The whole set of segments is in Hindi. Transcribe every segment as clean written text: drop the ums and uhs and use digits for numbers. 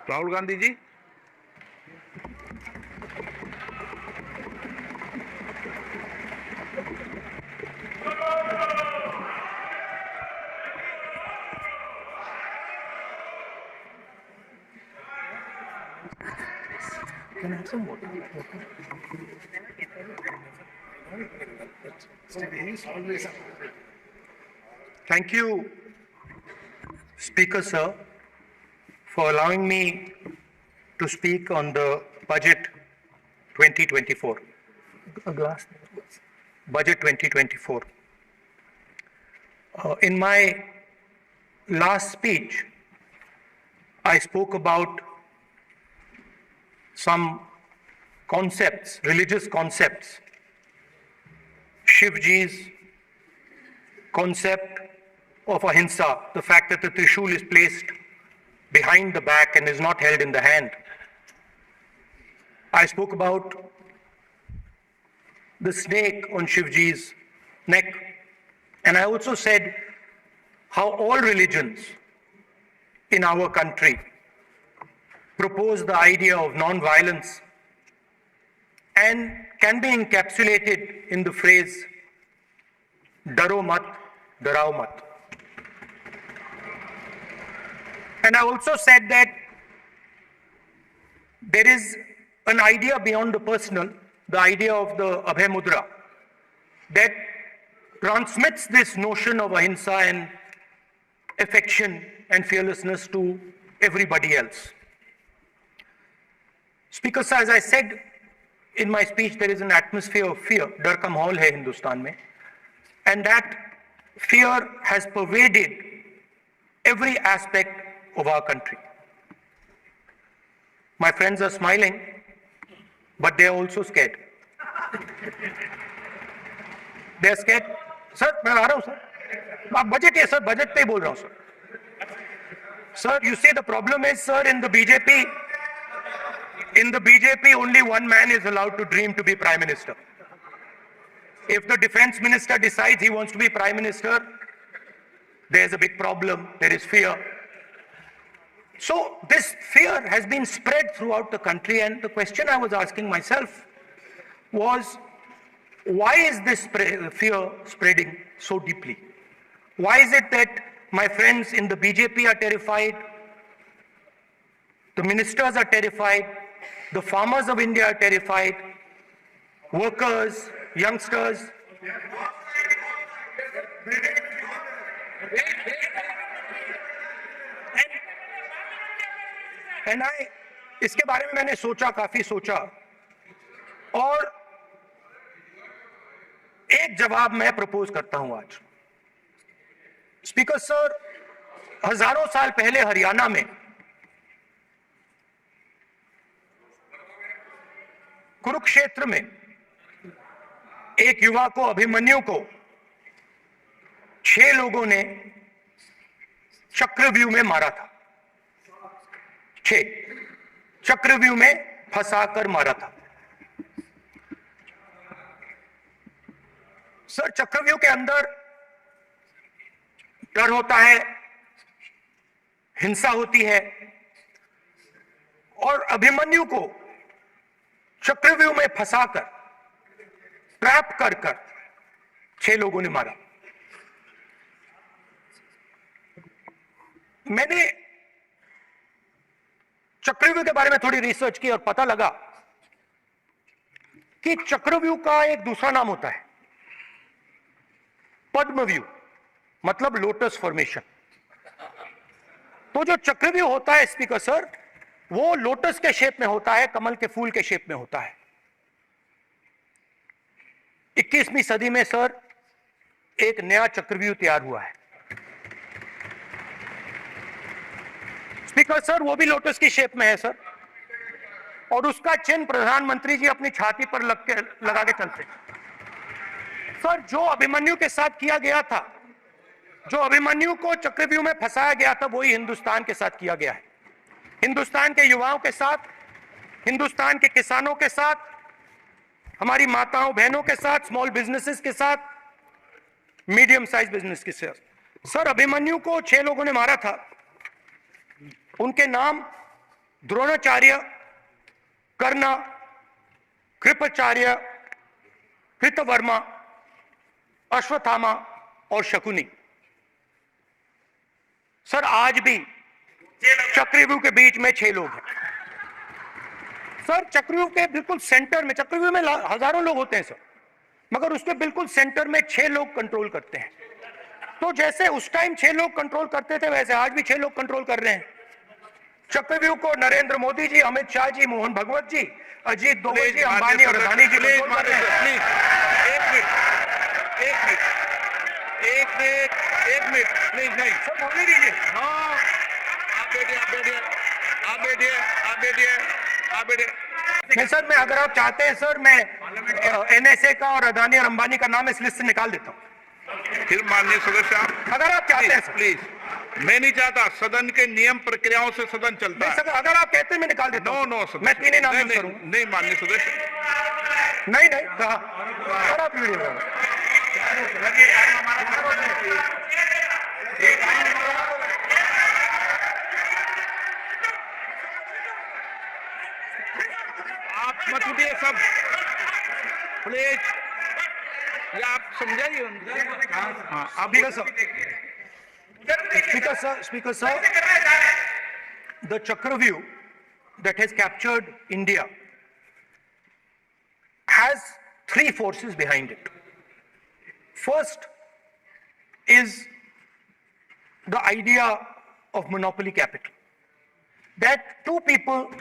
Rahul Gandhi ji. Can I have some water? Thank you, Speaker Sir, for allowing me to speak on the Budget 2024. A glass. Budget 2024. In my last speech, I spoke about some concepts, religious concepts. Shivji's concept of ahimsa, the fact that the Trishul is placed behind the back and is not held in the hand. I spoke about the snake on Shivji's neck, and I also said how all religions in our country propose the idea of non-violence and can be encapsulated in the phrase "Daro mat, darao mat." And I also said that there is an idea beyond the personal, the idea of the Abhay Mudra, that transmits this notion of ahimsa and affection and fearlessness to everybody else. Speaker sir, as I said in my speech, there is an atmosphere of fear, डर का माहौल है हिंदुस्तान में, and that fear has pervaded every aspect of our country. My friends are smiling, but they are also scared. They are scared. Sir, मैं आ रहा हूँ सर. आप बजट है सर, बजट पे ही बोल रहा हूँ sir. Sir, you see the problem is, sir, in the BJP only one man is allowed to dream to be Prime Minister. If the Defense Minister decides he wants to be Prime Minister, there's a big problem, there is fear. So this fear has been spread throughout the country, and the question I was asking myself was, why is this fear spreading so deeply? Why is it that my friends in the BJP are terrified, the ministers are terrified, the farmers of India are terrified, workers, youngsters? And इसके बारे में मैंने सोचा, काफी सोचा, और एक जवाब मैं प्रपोज करता हूं आज. स्पीकर सर, हजारों साल पहले हरियाणा में कुरुक्षेत्र में एक युवा को, अभिमन्यु को 6 लोगों ने चक्रव्यूह में मारा था. 6 चक्रव्यूह में फंसाकर मारा था. सर, चक्रव्यूह के अंदर डर होता है, हिंसा होती है, और अभिमन्यु को चक्रव्यूह में फंसाकर, ट्रैप कर 6 लोगों ने मारा. मैंने चक्रव्यूह के बारे में थोड़ी रिसर्च की और पता लगा कि चक्रव्यूह का एक दूसरा नाम होता है पद्मव्यूह, मतलब लोटस फॉर्मेशन. तो जो चक्रव्यूह होता है स्पीकर सर, वो लोटस के शेप में होता है, कमल के फूल के शेप में होता है. 21वीं सदी में सर एक नया चक्रव्यूह तैयार हुआ है. स्पीकर सर, वो भी लोटस की शेप में है सर, और उसका चिन्ह प्रधानमंत्री जी अपनी छाती पर लगा के चलते. सर, जो अभिमन्यु के साथ किया गया था, जो अभिमन्यु को चक्रव्यूह में फंसाया गया था, वही हिंदुस्तान के साथ किया गया है. हिंदुस्तान के युवाओं के साथ, हिंदुस्तान के किसानों के साथ, हमारी माताओं बहनों के साथ, स्मॉल बिजनेसेस के साथ, मीडियम साइज बिजनेस के साथ. सर, अभिमन्यु को 6 लोगों ने मारा था. उनके नाम द्रोणाचार्य, कर्ण, कृपाचार्य, कृतवर्मा, अश्वत्थामा और शकुनी। सर आज भी चक्रव्यूह के बीच में 6 लोग हैं। सर चक्रव्यूह के बिल्कुल सेंटर में, चक्रव्यूह में हजारों लोग होते हैं सर, मगर उसके बिल्कुल सेंटर में 6 लोग कंट्रोल करते हैं। तो जैसे उस टाइम 6 लोग कंट्रोल करते थे, वैसे आज भी 6 लोग कंट्रोल कर रहे हैं चक्रव्यूह को। नरेंद्र मोदी जी, अमित शाह जी, मोहन भगवत जी, अजीत दोवल जी, अंबानी और अदानी जी कंट्रोल कर रहे हैं। एक मिनट प्लीज। नहीं सर बोलने दीजिए। हाँ, आप बैठिए। नहीं सर, मैं अगर आप चाहते हैं सर, मैं एनएसए का और अदानी और अंबानी का नाम इस लिस्ट से निकाल देता हूं। फिर माननीय सदस्य आप, अगर आप चाहते हैं सर। प्लीज। मैं नहीं चाहता, सदन के नियम प्रक्रियाओं से सदन चलता नहीं है। सर, अगर आप कहते हैं मैं निकाल देता हूं। नो सदस्य, मैं 3 ही नाम यूज नहीं करूंगा। नहीं माननीय सदस्य, नहीं कहा सर, आप वीडियो बनाओ। आप मत उठिए सब प्लीज, ये आप समझाइए उनको। हाँ आप Speaker sir, the Chakravyuh that has captured India has 3 forces behind it. First is the idea of monopoly capital, that 2 people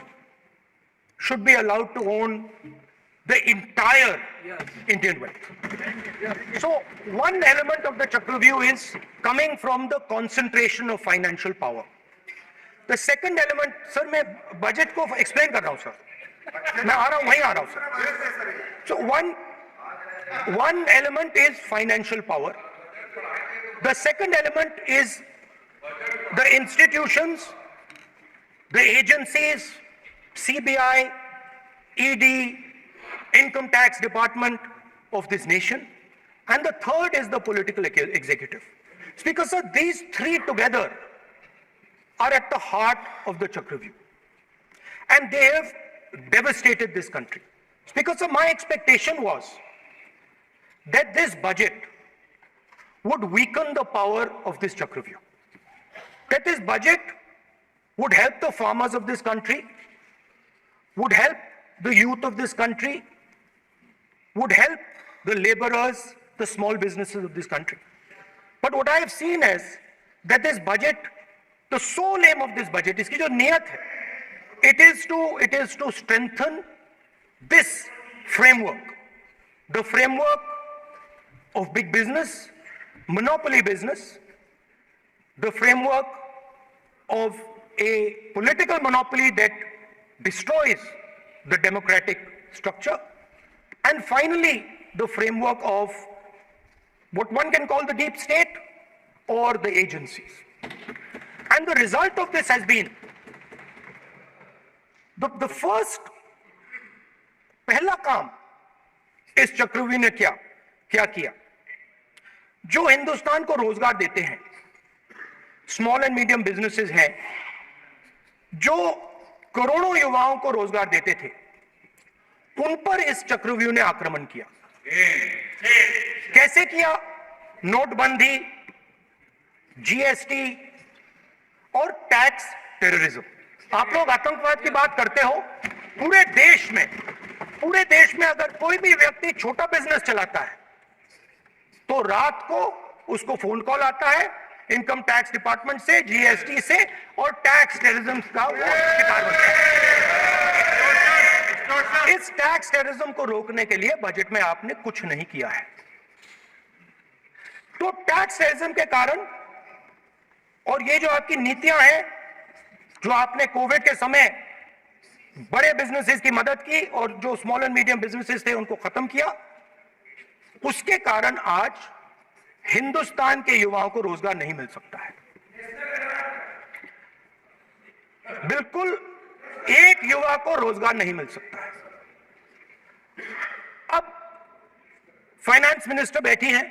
should be allowed to own the entire Indian wealth. So one element of the Chakravyuh is coming from the concentration of financial power. The second element, sir, मैं बजट को एक्सप्लेन कर रहा हूं सर, मैं आ रहा हूं, वहीं आ रहा हूं sir. So one element is financial power. The second element is the institutions, the agencies, CBI, ED, Income Tax Department of this nation, and the third is the political executive. Speaker sir, these 3 together are at the heart of the Chakravyuh, and they have devastated this country. Speaker sir, my expectation was that this budget would weaken the power of this Chakravyuh, that this budget would help the farmers of this country, would help the youth of this country, would help the laborers, the small businesses of this country. But what I have seen is that this budget, the sole aim of this budget, iski jo niyat hai, it is to strengthen this framework, the framework of big business, monopoly business, the framework of a political monopoly that destroys the democratic structure, and finally the framework of what one can call the deep state or the agencies. And the result of this has been the first पहला काम इस चक्रव्यूह ने क्या किया, जो हिंदुस्तान को रोजगार देते हैं, स्मॉल एंड मीडियम बिजनेसेस हैं, जो करोड़ों युवाओं को रोजगार देते थे, उन पर इस चक्रव्यूह ने आक्रमण किया। कैसे किया? नोटबंदी, जीएसटी और टैक्स टेररिज्म। आप लोग आतंकवाद की बात करते हो, पूरे देश में अगर कोई भी व्यक्ति छोटा बिजनेस चलाता है तो रात को उसको फोन कॉल आता है इनकम टैक्स डिपार्टमेंट से, जीएसटी से, और टैक्स टेररिज्म का वो शिकार बनता है। इस टैक्स टेररिज्म को रोकने के लिए बजट में आपने कुछ नहीं किया है। तो टैक्स टेररिज्म के कारण और ये जो आपकी नीतियां हैं, जो आपने कोविड के समय बड़े बिजनेसेस की मदद की और जो स्मॉल एंड मीडियम बिजनेसेस थे उनको खत्म किया, उसके कारण आज हिंदुस्तान के युवाओं को रोजगार नहीं मिल सकता है। बिल्कुल एक युवा को रोजगार नहीं मिल सकता है। अब फाइनेंस मिनिस्टर बैठी हैं,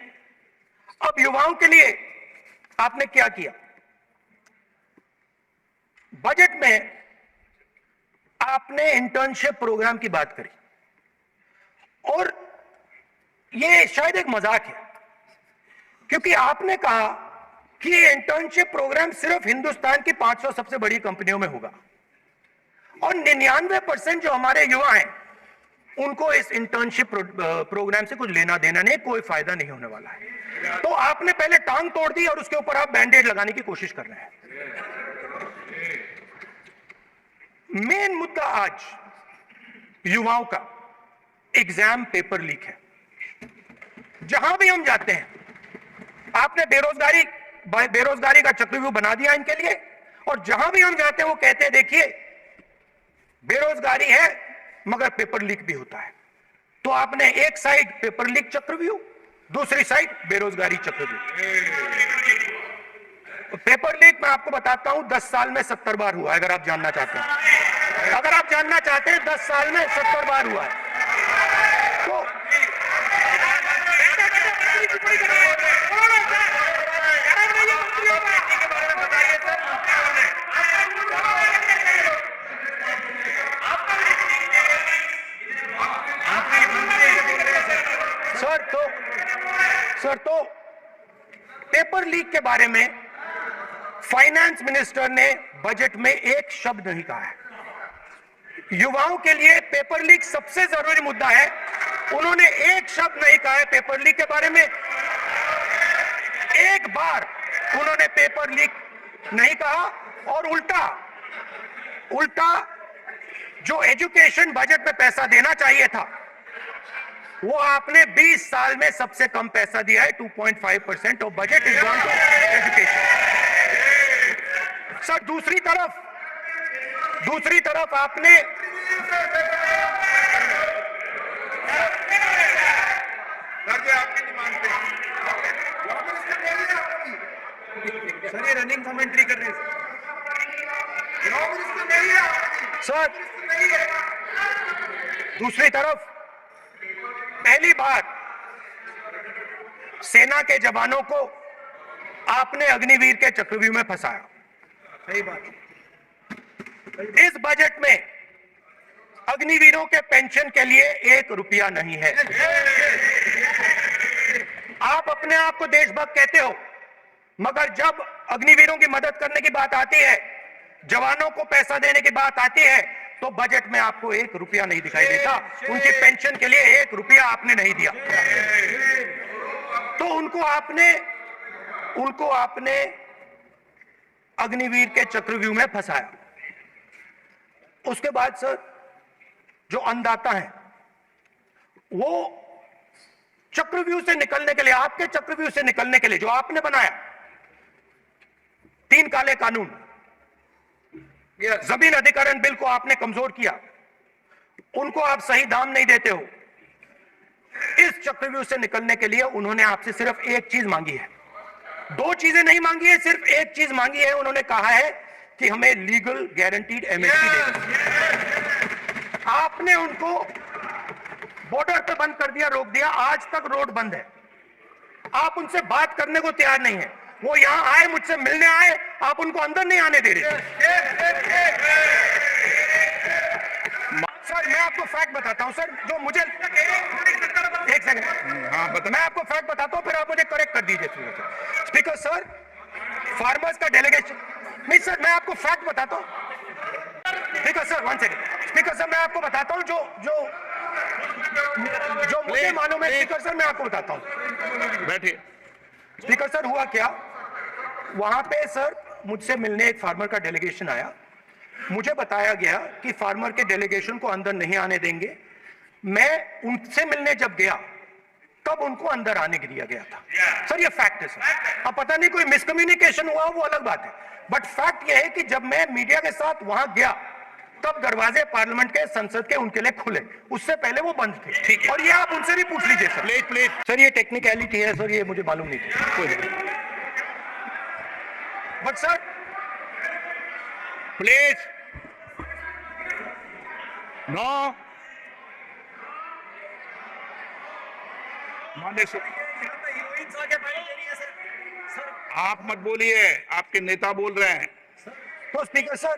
अब युवाओं के लिए आपने क्या किया? बजट में आपने इंटर्नशिप प्रोग्राम की बात करी और ये शायद एक मजाक है, क्योंकि आपने कहा कि ये इंटर्नशिप प्रोग्राम सिर्फ हिंदुस्तान की 500 सबसे बड़ी कंपनियों में होगा और 99% जो हमारे युवा हैं उनको इस इंटर्नशिप प्रोग्राम से कुछ लेना देना नहीं, कोई फायदा नहीं होने वाला है। तो आपने पहले टांग तोड़ दी और उसके ऊपर आप बैंडेड लगाने की कोशिश कर रहे हैं। मेन मुद्दा आज युवाओं का एग्जाम पेपर लीक है। जहां भी हम जाते हैं, आपने बेरोजगारी का चक्रव्यूह बना दिया इनके लिए, और जहां भी हम जाते हैं वो कहते हैं देखिए बेरोजगारी है मगर पेपर लीक भी होता है। तो आपने एक साइड पेपर लीक चक्रव्यूह, दूसरी साइड बेरोजगारी चक्रव्यूह। पेपर लीक मैं आपको बताता हूं 10 साल में 70 बार हुआ है। अगर आप जानना चाहते हैं, 10 साल में 70 बार हुआ है। तो सर तो पेपर लीक के बारे में फाइनेंस मिनिस्टर ने बजट में एक शब्द नहीं कहा है। युवाओं के लिए पेपर लीक सबसे जरूरी मुद्दा है, उन्होंने एक शब्द नहीं कहा है पेपर लीक के बारे में। एक बार उन्होंने पेपर लीक नहीं कहा और उल्टा जो एजुकेशन बजट में पैसा देना चाहिए था वो आपने 20 साल में सबसे कम पैसा दिया है। 2.5% of budget is gone to education. Sir दूसरी तरफ आपने आपकी नहीं मानते सर, ये रनिंग कमेंट्री कर रहे हैं सर। दूसरी तरफ पहली बार सेना के जवानों को आपने अग्निवीर के चक्रव्यूह में फंसाया। सही बात। इस बजट में अग्निवीरों के पेंशन के लिए 1 रुपया नहीं है। आप अपने आप को देशभक्त कहते हो, मगर जब अग्निवीरों की मदद करने की बात आती है, जवानों को पैसा देने की बात आती है, तो बजट में आपको 1 रुपया नहीं दिखाई देता। उनकी पेंशन के लिए 1 रुपया आपने नहीं दिया। तो उनको आपने अग्निवीर के चक्रव्यूह में फंसाया। उसके बाद सर जो अन्नदाता हैं वो चक्रव्यूह से निकलने के लिए, आपके चक्रव्यूह से निकलने के लिए जो आपने बनाया 3 काले कानून, जमीन अधिग्रहण बिल को आपने कमजोर किया, उनको आप सही दाम नहीं देते हो। इस चक्रव्यूह से निकलने के लिए उन्होंने आपसे सिर्फ एक चीज मांगी है, 2 चीजें नहीं मांगी है, सिर्फ एक चीज मांगी है। उन्होंने कहा है कि हमें लीगल गारंटीड एमएसपी देना। आपने उनको बॉर्डर पे बंद कर दिया, रोक दिया, आज तक रोड बंद है। आप उनसे बात करने को तैयार नहीं है। वो यहां आए, मुझसे मिलने आए, आप उनको अंदर नहीं आने दे रहे। सर मैं आपको फैक्ट बताता हूं सर, जो मुझे एक सेकंड, हाँ बता, मैं आपको फैक्ट बताता हूं, फिर आप मुझे करेक्ट कर दीजिए। स्पीकर सर, फार्मर्स का डेलीगेशन नहीं सर, मैं आपको फैक्ट बताता हूं। Speaker sir 1 second. Speaker sir मैं आपको बताता हूं जो मुझे मालूम है। स्पीकर सर मैं आपको बताता हूं, बैठिए। स्पीकर सर हुआ क्या, वहां पे सर मुझसे मिलने एक फार्मर का डेलीगेशन आया। मुझे बताया गया कि फार्मर के डेलीगेशन को अंदर नहीं आने देंगे। मैं उनसे मिलने जब गया तब उनको अंदर आने के दिया गया था। सर ये फैक्ट है सर। अब पता नहीं कोई मिसकम्युनिकेशन हुआ वो अलग बात है, बट फैक्ट ये है कि जब मैं मीडिया के साथ वहां गया तब दरवाजे पार्लियामेंट के, संसद के उनके लिए खुले, उससे पहले वो बंद थे। ठीक है, और ये आप उनसे भी पूछ लीजिए सर। प्लीज सर, ये टेक्निकलिटी है सर, ये मुझे मालूम नहीं थी कोई नहीं। बट सर प्लीज नो, माने आप मत बोलिए, आपके नेता बोल रहे हैं। तो स्पीकर सर,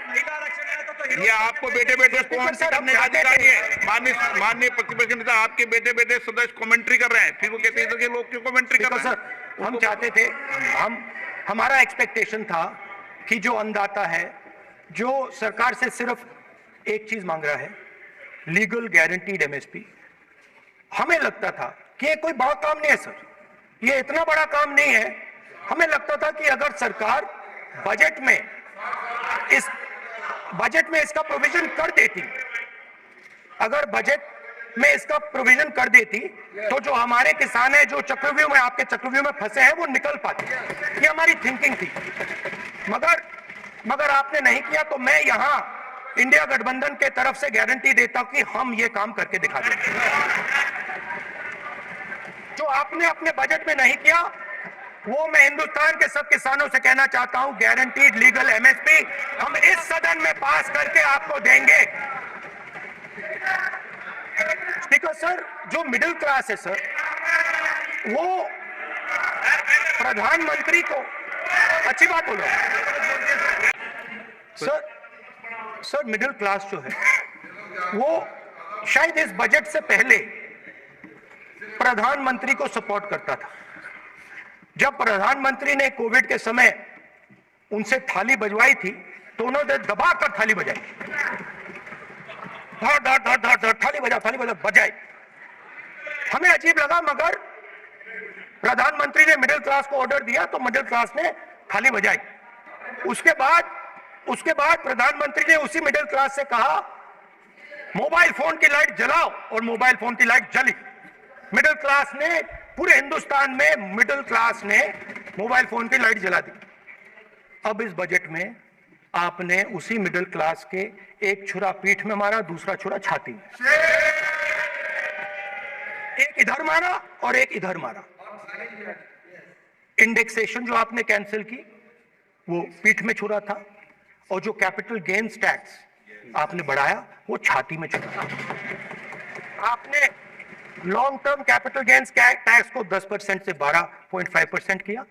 महिला आरक्षण है तो ये आपको बेटे बेटे कमेंट्री करने का अधिकारी है। माननीय प्रतिपक्ष नेता, आपके बेटे बेटे सदस्य कमेंट्री कर रहे हैं, फिर वो कहते हैं कि लोग क्यों कमेंट्री कर रहे हैं? सर हम चाहते थे, हमारा एक्सपेक्टेशन था कि जो अन्नदाता है, जो सरकार से सिर्फ एक चीज मांग रहा है, लीगल गारंटीड एमएसपी, हमें लगता था कि ये कोई बड़ा काम नहीं है सर, ये इतना बड़ा काम नहीं है। हमें लगता था कि अगर सरकार बजट में इसका प्रोविजन कर देती, अगर बजट में इसका प्रोविजन कर देती, तो जो हमारे किसान हैं, जो चक्रव्यूह में, आपके चक्रव्यूह में फंसे हैं, वो निकल पाते। ये हमारी थिंकिंग थी, मगर आपने नहीं किया। तो मैं यहां इंडिया गठबंधन के तरफ से गारंटी देता हूं कि हम ये काम करके दिखा देंगे। जो आपने अपने बजट में नहीं किया, वो मैं हिंदुस्तान के सब किसानों से कहना चाहता हूं, गारंटीड लीगल एमएसपी हम इस सदन में पास करके आपको देंगे। स्पीकर सर, जो मिडिल क्लास है सर, वो प्रधानमंत्री को, अच्छी बात बोलो सर, मिडिल क्लास जो है वो शायद इस बजट से पहले प्रधानमंत्री को सपोर्ट करता था। जब प्रधानमंत्री ने कोविड के समय उनसे थाली बजवाई थी, तो उन्होंने दबाकर थाली बजाई, धड़ धड़ धड़ धड़ धड़, थाली बजा बजाई। हमें अजीब लगा, मगर प्रधानमंत्री ने मिडिल क्लास को ऑर्डर दिया, तो मिडिल क्लास ने थाली बजाई। उसके बाद प्रधानमंत्री ने उसी मिडिल क्लास से कहा, मोबाइल फोन की लाइट जलाओ, और मोबाइल फोन की लाइट जली। मिडिल क्लास ने, पूरे हिंदुस्तान में मिडिल क्लास ने मोबाइल फोन की लाइट जला दी। अब इस बजट में आपने उसी मिडिल क्लास के एक छुरा पीठ में मारा, दूसरा छुरा छाती में, एक इधर मारा और एक इधर मारा। इंडेक्सेशन जो आपने कैंसिल की, वो पीठ में छुरा था, और जो कैपिटल गेन्स टैक्स आपने बढ़ाया, वो छाती में छुरा। आपने long term capital gains tax को 10% से 12.5% किया,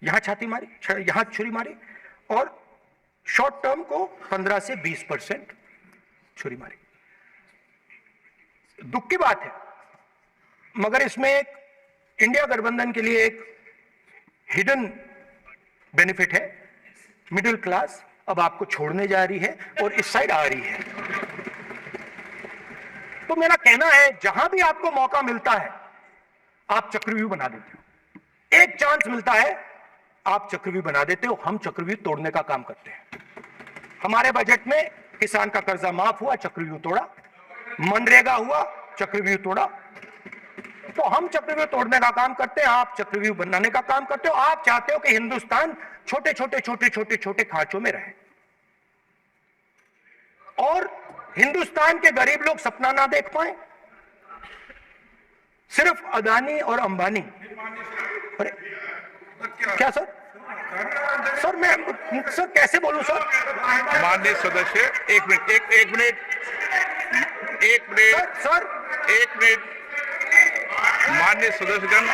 यहां छाती मारी, यहां छुरी मारी, और शॉर्ट टर्म को 15 से 20% छुरी मारी। दुख की बात है, मगर इसमें एक इंडिया गठबंधन के लिए एक हिडन बेनिफिट है। मिडिल क्लास अब आपको छोड़ने जा रही है और इस साइड आ रही है। तो मेरा कहना है, जहां भी आपको मौका मिलता है, आप चक्रव्यूह बना देते हो। एक चांस मिलता है, आप चक्रव्यूह बना देते हो। हम चक्रव्यूह तोड़ने का काम करते हैं। हमारे बजट में किसान का कर्जा माफ हुआ, चक्रव्यूह तोड़ा। मनरेगा हुआ, चक्रव्यूह तोड़ा। तो हम चक्रव्यूह तोड़ने का काम करते हैं, आप चक्रव्यूह बनाने का काम करते हो। आप चाहते हो कि हिंदुस्तान छोटे छोटे खांचों में रहे, और हिंदुस्तान के गरीब लोग सपना ना देख पाए। सिर्फ अदानी और अंबानी। अरे क्या सर? मैं सर कैसे बोलूं सर? माननीय सदस्य, एक मिनट माननीय सदस्यगण,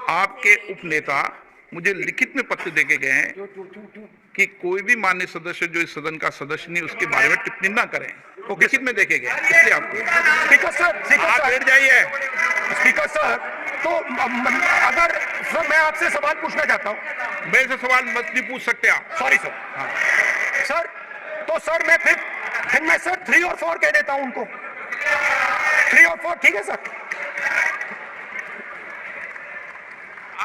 आपके उपनेता मुझे लिखित में पत्र देके गए हैं कि कोई भी माननीय सदस्य जो इस सदन का सदस्य नहीं, उसके बारे में टिप्पणी ना करें। वो लिखित में देखे गए, इसलिए आपको। स्पीकर सर, आप बैठ जाइए। स्पीकर सर, तो अगर सर मैं आपसे सवाल पूछना चाहता हूं। मेरे से सवाल मत नहीं पूछ सकते आप। Sorry sir. हाँ। सर, तो सर मैं फिर मैं सर 3 और 4 कह देता हूं उनको। 3 और 4 ठीक है सर?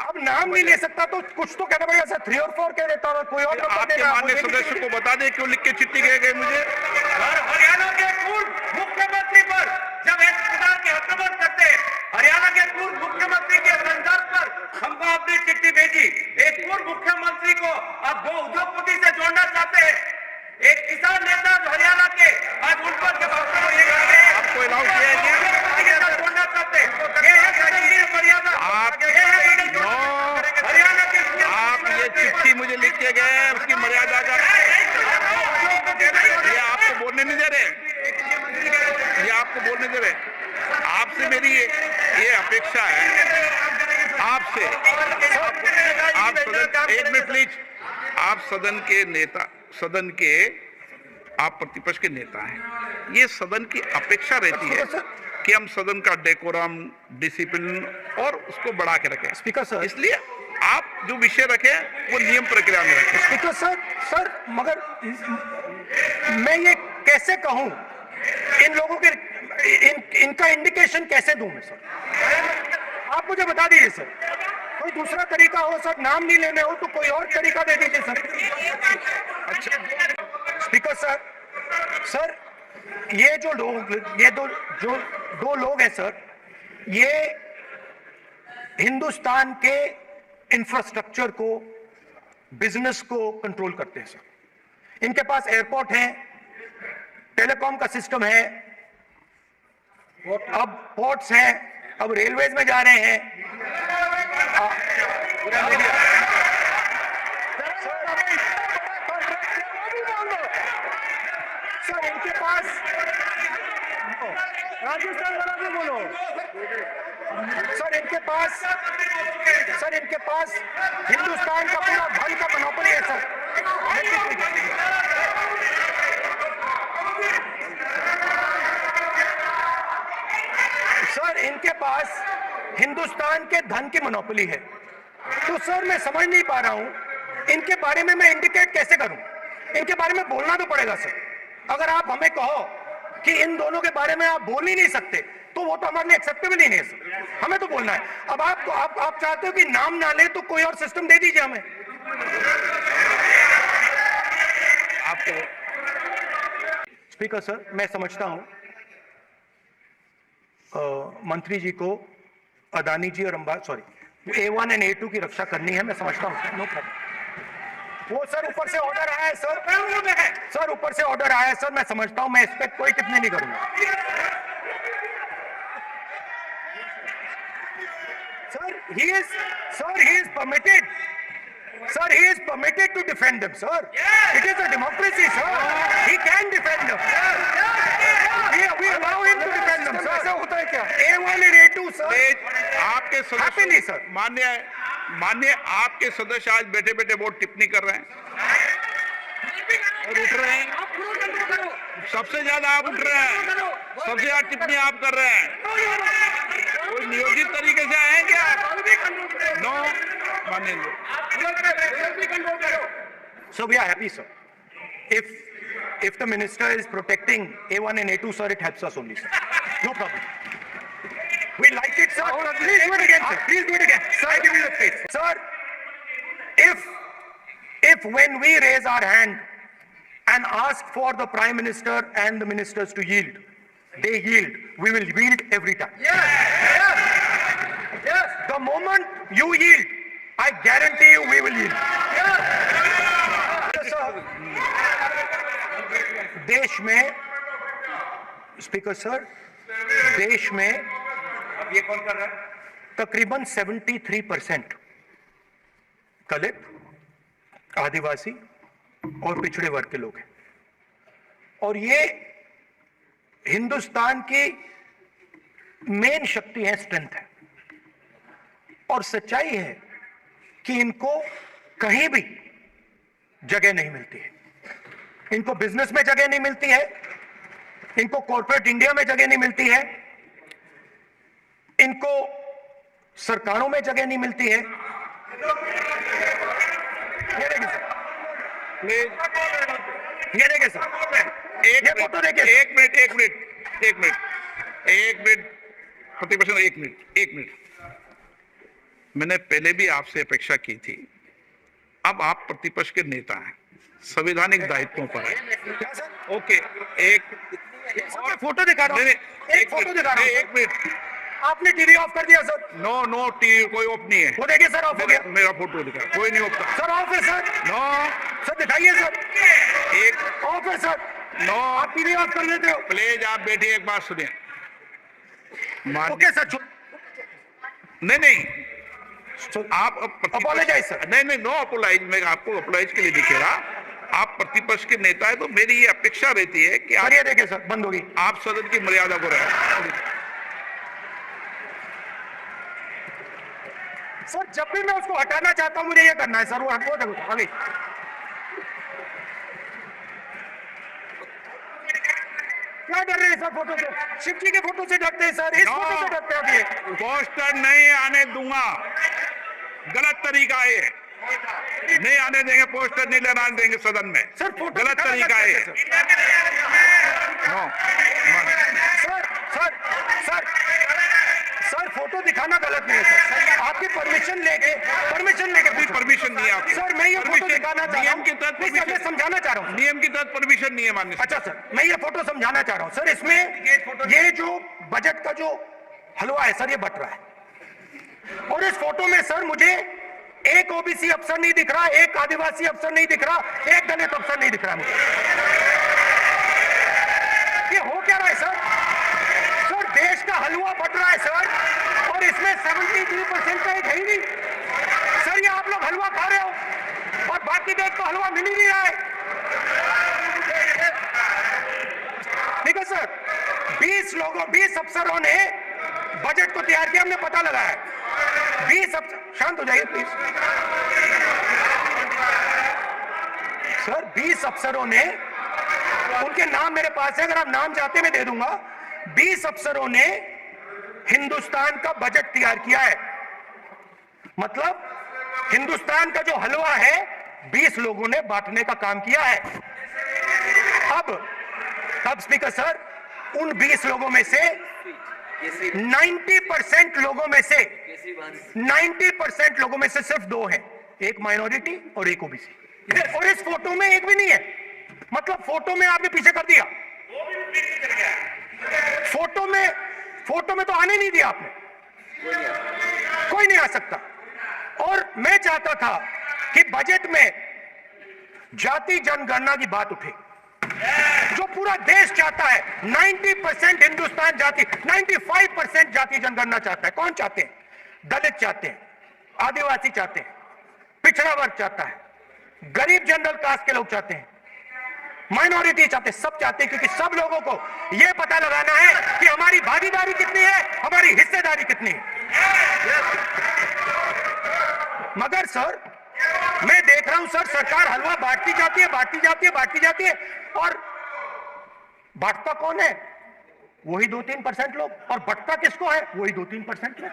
अब नाम नहीं ले सकता तो कुछ तो कहना पड़ेगा सर। 3 और 4 कह देता हूं, कोई और नंबर आपके देना। माननीय सदस्य को बता दें क्यों लिख के चिट्ठी गए मुझे। हरियाणा के पूर्व मुख्यमंत्री पर जब इंतजार के हत्याबंद करते हैं, हरियाणा के पूर्व मुख्यमंत्री के संदर्भ पर हमको आपने चिट्ठी भेजी। एक पूर्व मुख्यमंत्री को आप 2 उद्योगपति से जोड़ना चाहते हैं, एक किसान नेता हरियाणा के, आज उन पर जब आपको अलाउ किया है जोड़ना चाहते हैं, ये है सदन की मर्यादा। हरियाणा के आप ये चिट्ठी मुझे लिख के गए, उसकी मर्यादा का ये आपको बोलने नहीं दे रहे, ये आपको बोलने दे रहे। आपसे मेरी ये अपेक्षा है, आपसे। आप सदन, एक मिनट प्लीज, आप सदन के नेता, सदन के आप प्रतिपक्ष के नेता हैं, ये सदन की अपेक्षा रहती है कि हम सदन का डेकोरम, डिसिप्लिन और उसको बढ़ा के रखें। स्पीकर सर, इसलिए आप जो विषय रखें वो नियम प्रक्रिया में रखें। स्पीकर सर मगर मैं ये कैसे कहूं, इन लोगों के इनका इंडिकेशन कैसे दूं मैं सर? आप मुझे बता दीजिए सर, कोई दूसरा तरीका हो सर, नाम नहीं लेने हो तो कोई और तरीका दे दीजिए सर। अच्छा स्पीकर सर ये जो लोग, ये दो लोग हैं सर, ये हिंदुस्तान के इंफ्रास्ट्रक्चर को, बिजनेस को कंट्रोल करते हैं सर। इनके पास एयरपोर्ट है, टेलीकॉम का सिस्टम है, अब पोर्ट्स हैं, अब रेलवेज में जा रहे हैं। सर इनके पास, राजस्थान वाला भी बोलो सर, इनके पास हिंदुस्तान का पूरा धन का मोनोपोली है सर। सर इनके पास हिंदुस्तान के धन की मोनोपोली है। तो सर मैं समझ नहीं पा रहा हूं इनके बारे में मैं इंडिकेट कैसे करूं? इनके बारे में बोलना तो पड़ेगा सर। अगर आप हमें कहो कि इन दोनों के बारे में आप बोल ही नहीं सकते तो वो तो हमारे लिए एक्सेप्टेबल ही नहीं है सर, हमें तो बोलना है। अब आप चाहते हो कि नाम ना ले तो कोई और सिस्टम दे दीजिए हमें। आपको स्पीकर सर मैं समझता हूं मंत्री जी को अदानी जी और A1 एंड A2 की रक्षा करनी है, मैं समझता हूं, नो प्रॉब्लम। वो सर ऊपर से ऑर्डर आया है सर, ऊपर से ऑर्डर आया है सर, मैं समझता हूं, मैं इस पर कोई टिप्पणी नहीं करूंगा। he is permitted, sir, he is permitted to defend them, sir. It is a democracy, sir. He can defend them. We allow him to defend them, sir. ऐसा होता है क्या? A1 and A2, sir. आपके Happily, sir. मान्य आपके सदस्य आज बैठे बैठे बहुत टिप्पणी कर रहे हैं और उठ रहे हैं। सबसे ज्यादा आप उठ रहे हैं, सबसे ज्यादा टिप्पणी आप कर रहे हैं। कोई नियोजित तरीके से आए हैं क्या? नो, मान्य लो। So we are happy, sir. If the minister is protecting A1 and A2, sir, it helps us only, sir. No problem. We like it, sir. Please do it again, sir. Please do it again. Sir, I give you the space. Sir, if when we raise our hand and ask for the Prime Minister and the ministers to yield, they yield, we will yield every time. Yes. The moment you yield, I guarantee you we will yield. Yes, sir. देश में, स्पीकर सर, देश में अब ये कौन कर रहा है? तकरीबन 73% दलित, आदिवासी और पिछड़े वर्ग के लोग हैं, और ये हिंदुस्तान की मेन शक्ति है, स्ट्रेंथ है। और सच्चाई है कि इनको कहीं भी जगह नहीं मिलती है। इनको बिजनेस में जगह नहीं मिलती है, इनको कॉर्पोरेट इंडिया में जगह नहीं मिलती है, इनको सरकारों में जगह नहीं मिलती है। ये देखिए सर, ये फोटो देखिए। एक मिनट प्रतिपक्ष, एक मिनट। मैंने पहले भी आपसे अपेक्षा की थी, अब आप प्रतिपक्ष के नेता हैं, संवैधानिक दायित्वों पर है। ओके, और फोटो दिखा रहा हूं, एक फोटो दिखा रहा हूं। एक मिनट, आपने टीवी ऑफ कर दिया सर? नो टीवी कोई ऑफ नहीं है। वो देखिए सर, ऑफ हो गया। मेरा फोटो दिखा, कोई नहीं ऑफ था। सर ऑफ है सर। नो सर दिखाइए सर, एक ऑफ है सर। नो, आप टीवी ऑफ कर देते हो? प्लीज आप बैठिए, एक बात सुनिए। ओके सर, नहीं, आप अपोलोजाइज सर। नहीं, नो अपोलाइज। मैं आपको अपोलाइज के लिए दिखेगा। आप प्रतिपक्ष के नेता है तो मेरी ये अपेक्षा रहती है कि आप, ये देखिए सर, बंद होगी। आप सदन की मर्यादा को रखें। सर जब भी मैं उसको हटाना चाहता हूं मुझे ये करना है सर, वो देखो आगे। क्या डर रहे हैं सर फोटो से? शिव जी के फोटो से डरते हैं सर, इस फोटो से डरते हैं अभी। पोस्टर नहीं आने दूंगा, गलत तरीका है, नहीं आने देंगे, पोस्टर नहीं लगा देंगे सदन में, सर फोटो गलत दिखाना तरीका कैसे है। No, sir sir sir sir photo दिखाना गलत नहीं है सर, आपकी परमिशन लेके परमिशन नहीं है आपकी। सर मैं ये फोटो Permission- दिखाना चाह रहा नियम हूँ, के तहत नहीं, सर, मैं समझाना चाह रहा हूँ। नियम की तहत परमिशन नहीं है माननीय। अच्छा सर, मैं ये फोटो समझाना चाह रहा हूँ सर, इसमें ये जो बजट का जो हलवा है सर, ये बट रहा है, और इस फोटो में सर मुझे एक ओबीसी अफसर नहीं दिख रहा, एक आदिवासी अफसर नहीं दिख रहा, एक दलित अफसर नहीं दिख रहा मुझे। ये हो क्या रहा है सर? सर देश का हलवा बट रहा है सर, और इसमें 73% का एक है ही नहीं सर। ये आप लोग हलवा खा रहे हो और बाकी देश को हलवा मिल ही नहीं रहा है। ठीक है सर, 20 अफसरों ने बजट को तैयार किया, हमने पता लगाया है। 20 अफसर, शांत हो जाइए प्लीज सर। 20 अफसरों ने, उनके नाम मेरे पास है, अगर आप नाम चाहते मैं दे दूंगा। 20 अफसरों ने हिंदुस्तान का बजट तैयार किया है, मतलब हिंदुस्तान का जो हलवा है 20 लोगों ने बांटने का काम किया है। अब स्पीकर सर, उन 20 लोगों में से 90% लोगों में से 90% लोगों में से सिर्फ 2 हैं, एक माइनॉरिटी और एक ओबीसी, और इस फोटो में एक भी नहीं है। मतलब फोटो में आपने पीछे कर दिया, फोटो में तो आने नहीं दिया आपने, कोई नहीं आ सकता। और मैं चाहता था कि बजट में जाति जनगणना की बात उठे, जो पूरा देश चाहता है। 90% हिंदुस्तान जाति, 95% जाति जनगणना चाहता है। कौन चाहते हैं? दलित चाहते हैं, आदिवासी चाहते हैं, पिछड़ा वर्ग चाहता है, गरीब जनरल कास्ट के लोग चाहते हैं, माइनॉरिटी चाहते हैं, सब चाहते हैं, क्योंकि सब लोगों को यह पता लगाना है कि हमारी भागीदारी कितनी है, हमारी हिस्सेदारी कितनी है। मगर सर मैं देख रहा हूं सर, सरकार हलवा बांटती जाती है, और बांटता कौन है? वही 2-3% लोग, और बंटता किसको है? वही 2-3% लोग,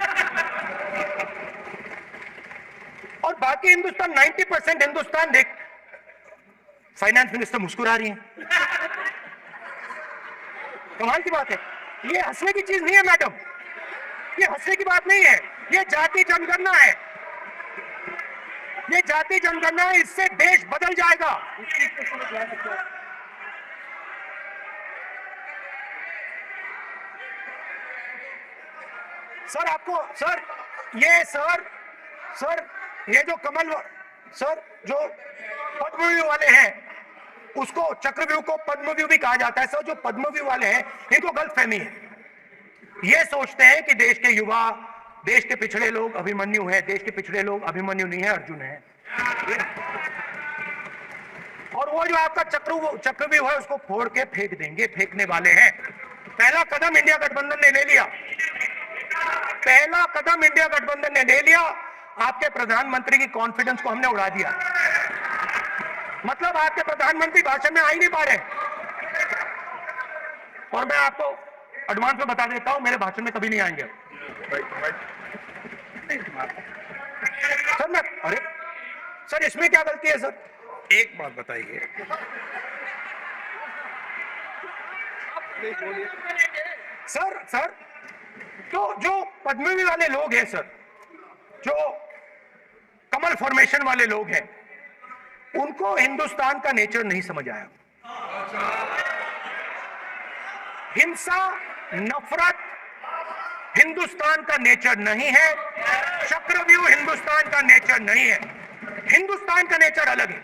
और बाकी हिंदुस्तान 90% हिंदुस्तान देख। फाइनेंस मिनिस्टर मुस्कुरा रही हैं, कमाल की बात है। ये हंसने की चीज नहीं है मैडम, ये हंसने की बात नहीं है, ये जाति जनगणना है, ये जाति जनगणना है, इससे देश बदल जाएगा। सर आपको सर ये जो कमल सर जो पद्मव्यूह वाले हैं, उसको चक्रव्यूह को पद्मव्यूह भी कहा जाता है सर। जो पद्मव्यूह वाले हैं इनको गलतफहमी है, ये सोचते हैं कि देश के युवा, देश के पिछड़े लोग अभिमन्यु हैं। देश के पिछड़े लोग अभिमन्यु नहीं है, अर्जुन है। और वो जो आपका चक्रव्यूह है उसको फोड़ के फेंक देंगे, फेंकने वाले हैं। पहला कदम इंडिया गठबंधन ने ले लिया, आपके प्रधानमंत्री की कॉन्फिडेंस को हमने उड़ा दिया। मतलब आपके प्रधानमंत्री भाषण में आ ही नहीं पा रहे। और मैं आपको एडवांस में बता देता हूं, मेरे भाषण में कभी नहीं आएंगे सर। अरे सर इसमें क्या गलती है सर? एक बात बताइए, सर तो जो पद्मव्यूह वाले लोग हैं सर, जो कमल फॉर्मेशन वाले लोग हैं, उनको हिंदुस्तान का नेचर नहीं समझ आया। हिंसा, नफरत हिंदुस्तान का नेचर नहीं है, चक्रव्यूह हिंदुस्तान का नेचर नहीं है। हिंदुस्तान का नेचर अलग है।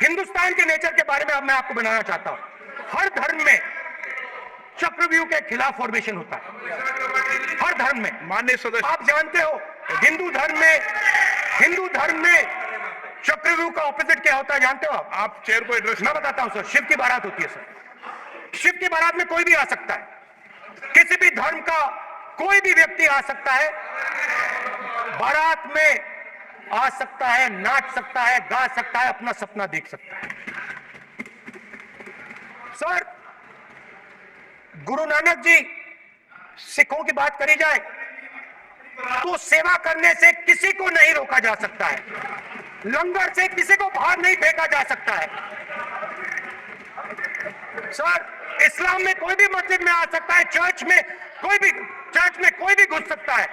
हिंदुस्तान के नेचर के बारे में अब मैं आपको बनाना चाहता हूं। हर धर्म में चक्रव्यूह के खिलाफ फॉर्मेशन होता है, हर धर्म में। माननीय सदस्य, आप जानते हो हिंदू धर्म में चक्रव्यूह का ऑपोजिट क्या होता है, जानते हो आप चेयर को एड्रेस। मैं बताता हूं सर, शिव की बारात होती है सर। शिव की बारात में कोई भी आ सकता है, किसी भी धर्म का कोई भी व्यक्ति आ सकता है, बारात में आ सकता है, नाच सकता है, गा सकता है, अपना सपना देख सकता है। सर गुरु नानक जी, सिखों की बात करी जाए तो सेवा करने से किसी को नहीं रोका जा सकता है, लंगर से किसी को बाहर नहीं फेंका जा सकता है। सर, इस्लाम में कोई भी मस्जिद में आ सकता है, चर्च में कोई भी घुस सकता है,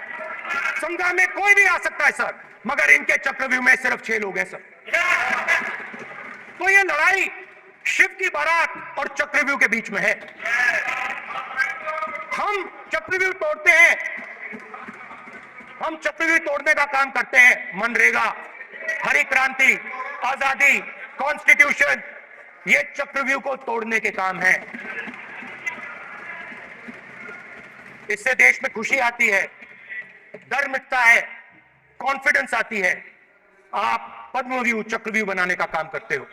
संघा में कोई भी आ सकता है सर, मगर इनके चक्रव्यूह में सिर्फ 6 लोग हैं सर। तो ये लड़ाई शिव की बारात और चक्रव्यूह के बीच में है। हम चक्रव्यूह तोड़ते हैं, हम चक्रव्यूह तोड़ने का काम करते हैं। मनरेगा, हरी क्रांति, आजादी, कॉन्स्टिट्यूशन, ये चक्रव्यूह को तोड़ने के काम है। इससे देश में खुशी आती है, डर मिटता है, कॉन्फिडेंस आती है। आप पद्मव्यूह चक्रव्यूह बनाने का काम करते हो।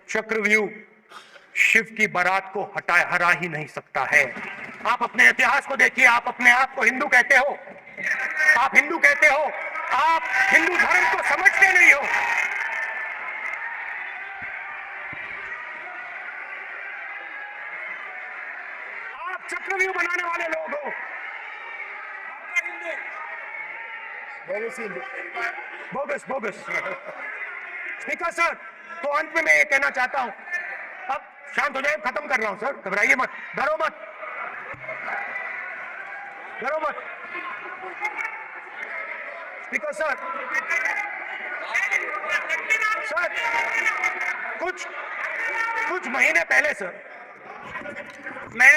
चक्रव्यूह शिव की बारात को हरा ही नहीं सकता है। आप अपने इतिहास को देखिए, आप अपने आप को हिंदू कहते हो, आप हिंदू कहते हो, आप हिंदू धर्म को समझते नहीं हो। आप चक्रव्यूह बनाने वाले लोग हो। Bogus bogus. स्पीकर सर, तो अंत में मैं ये कहना चाहता हूं, अब शांत हो जाए, खत्म कर रहा हूं सर, घबराइए मत, डरो मत, डरो मत। स्पीकर सर, सर कुछ महीने पहले सर, मैं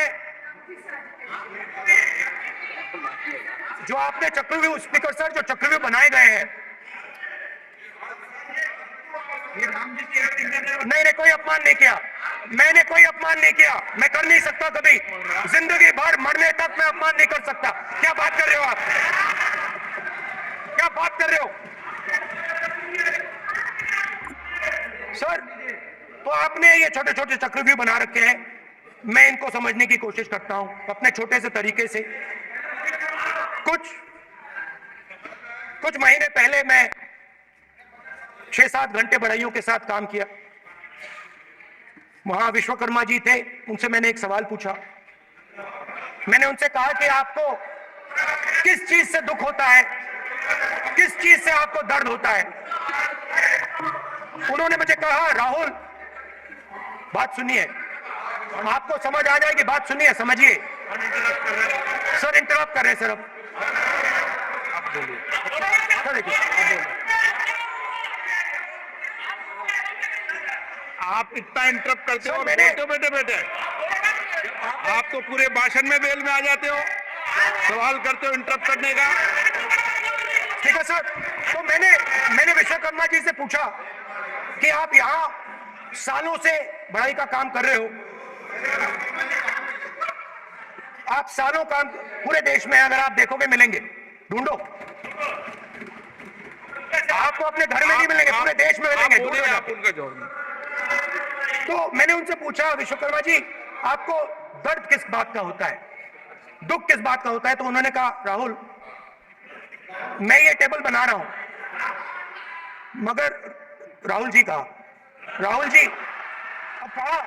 जो आपने चक्रव्यूह, स्पीकर सर, जो चक्रव्यूह बनाए गए हैं, नहीं, कोई अपमान नहीं किया, मैंने कोई अपमान नहीं किया, मैं कर नहीं सकता कभी, जिंदगी भर मरने तक मैं अपमान नहीं कर सकता। क्या बात कर रहे हो आप, क्या बात कर रहे हो सर? तो आपने ये छोटे छोटे चक्रव्यूह बना रखे हैं, मैं इनको समझने की कोशिश करता हूं अपने छोटे से तरीके से। कुछ महीने पहले मैं 6-7 घंटे बढ़ाइयों के साथ काम किया। वहां विश्वकर्मा जी थे, उनसे मैंने एक सवाल पूछा। मैंने उनसे कहा कि आपको किस चीज से दुख होता है, किस चीज से आपको दर्द होता है? उन्होंने मुझे कहा, राहुल बात सुनिए, आपको समझ आ जाएगी, बात सुनिए, समझिए। सर इंटरप्ट कर रहे हैं सर, अब बोलिए सर, देखिए आप इतना इंटरप्ट करते हो, मैंने बेटे आप तो पूरे भाषण में बेल में आ जाते हो, सवाल करते हो इंटरप्ट करने का। ठीक है सर, तो मैंने विश्वकर्मा जी से पूछा कि आप यहाँ सालों से बढ़ाई का काम कर रहे हो, आप सालों काम पूरे देश में, अगर आप देखोगे मिलेंगे, ढूंढो, आपको अपने घर में नहीं मिलेंगे, पूरे देश में मिलेंगे। आप उनका जोड़। तो मैंने उनसे पूछा, विश्वकर्मा जी आपको दर्द किस बात का होता है, दुख किस बात का होता है? तो उन्होंने कहा, राहुल मैं ये टेबल बना रहा हूं, मगर राहुल जी कहा, राहुल जी अब कहा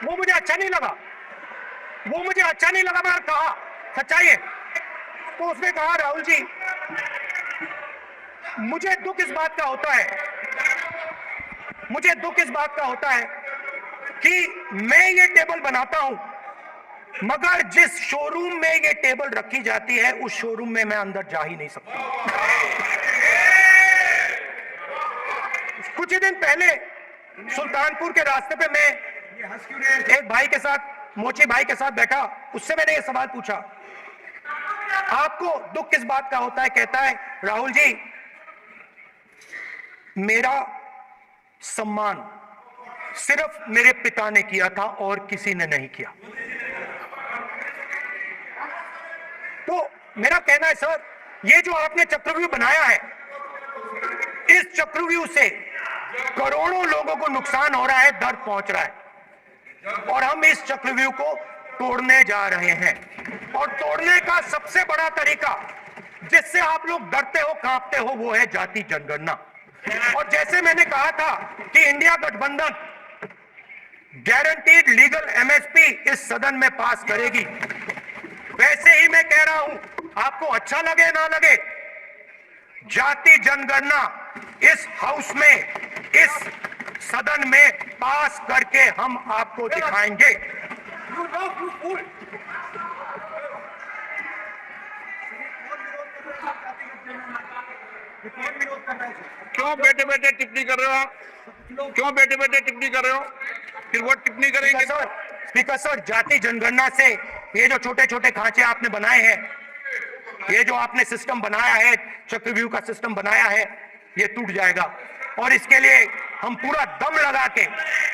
वो मुझे अच्छा नहीं लगा, मगर कहा सच्चाई है। तो उसने कहा, राहुल जी मुझे दुख इस बात का होता है, कि मैं ये टेबल बनाता हूं, मगर जिस शोरूम में ये टेबल रखी जाती है, उस शोरूम में मैं अंदर जा ही नहीं सकता। कुछ ही दिन पहले सुल्तानपुर के रास्ते पे मैं एक भाई के साथ, मोची भाई के साथ बैठा, उससे मैंने ये सवाल पूछा, आपको दुख किस बात का होता है? कहता है, राहुल जी मेरा सम्मान सिर्फ मेरे पिता ने किया था और किसी ने नहीं किया। तो मेरा कहना है सर, ये जो आपने चक्रव्यूह बनाया है, इस चक्रव्यूह से करोड़ों लोगों को नुकसान हो रहा है, दर्द पहुंच रहा है, और हम इस चक्रव्यूह को तोड़ने जा रहे हैं। और तोड़ने का सबसे बड़ा तरीका, जिससे आप लोग डरते हो, कांपते हो, वो है जाति जनगणना। और जैसे मैंने कहा था कि इंडिया गठबंधन गारंटीड लीगल एमएसपी इस सदन में पास करेगी। वैसे ही मैं कह रहा हूं, आपको अच्छा लगे ना लगे, जाति जनगणना इस हाउस में, इस सदन में पास करके हम आपको दिखाएंगे। क्यों बैठे बैठे टिप्पणी कर रहे हो आप? क्यों बैठे बैठे टिप्पणी कर रहे हो? फिर वो टिप्पणी करेंगे। स्पीकर सर, जाति जनगणना से ये जो छोटे छोटे खांचे आपने बनाए हैं, ये जो आपने सिस्टम बनाया है, चक्रव्यूह का सिस्टम बनाया है, ये टूट जाएगा। और इसके लिए हम पूरा दम लगा के,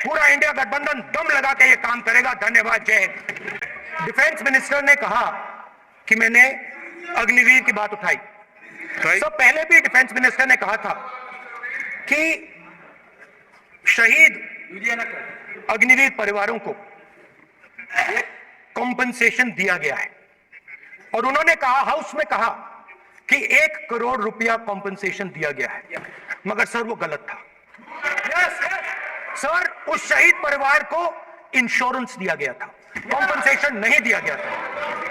पूरा इंडिया गठबंधन दम लगा के ये काम करेगा। धन्यवाद। जय हिंद। डिफेंस मिनिस्टर ने कहा कि मैंने अग्निवीर की बात उठाई। सब पहले भी डिफेंस मिनिस्टर ने कहा था कि शहीद अग्निवीर परिवारों को कॉम्पनसेशन दिया गया है, और उन्होंने कहा, हाउस में कहा कि 1 करोड़ रुपया कॉम्पनसेशन दिया गया है, मगर सर वो गलत था। सर, उस शहीद परिवार को इंश्योरेंस दिया गया था, कॉम्पनसेशन नहीं दिया गया था।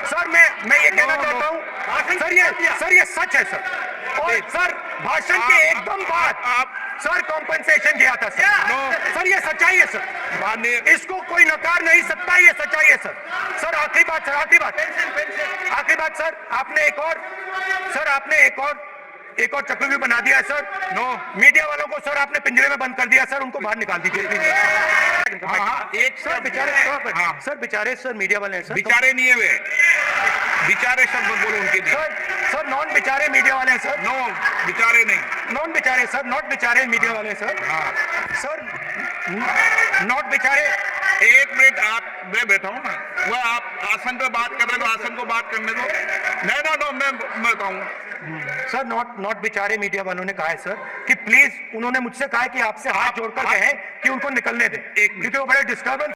सर मैं ये कहना चाहता हूं, सर ये सच है सर। और सर, भाषण के एकदम बाद सर कॉम्पनसेशन दिया था सर। सर ये सच्चाई है सर, इसको कोई नकार नहीं सकता, ये सच्चाई है सर। सर आखिरी बात सर, आपने एक और चक्रव्यूह बना दिया है सर। मीडिया वालों को सर आपने पिंजरे में बंद कर दिया सर, उनको बाहर निकाल दीजिए। एक सर बेचारे सर मीडिया वाले हैं सर। बेचारे नहीं है वे, बेचारे शब्द बोलो उनके लिए। सर नॉन बेचारे मीडिया वाले हैं सर। नो बेचारे नहीं, नॉन बेचारे सर, नॉट बेचारे मीडिया वाले हैं सर। सर नॉट बेचारे। एक मिनट, आप, मैं बैठा हूँ ना, वह आप आसन पे बात कर रहे हो, आसन को बात करने दो। नहीं, मैं बताऊंगा सर। नॉट बेचारे मीडिया वालों ने कहा है सर कि प्लीज, उन्होंने मुझसे कहा है कि आपसे हाथ जोड़कर कहें कि उनको निकलने दें, क्योंकि वो बड़े डिस्टर्बेंस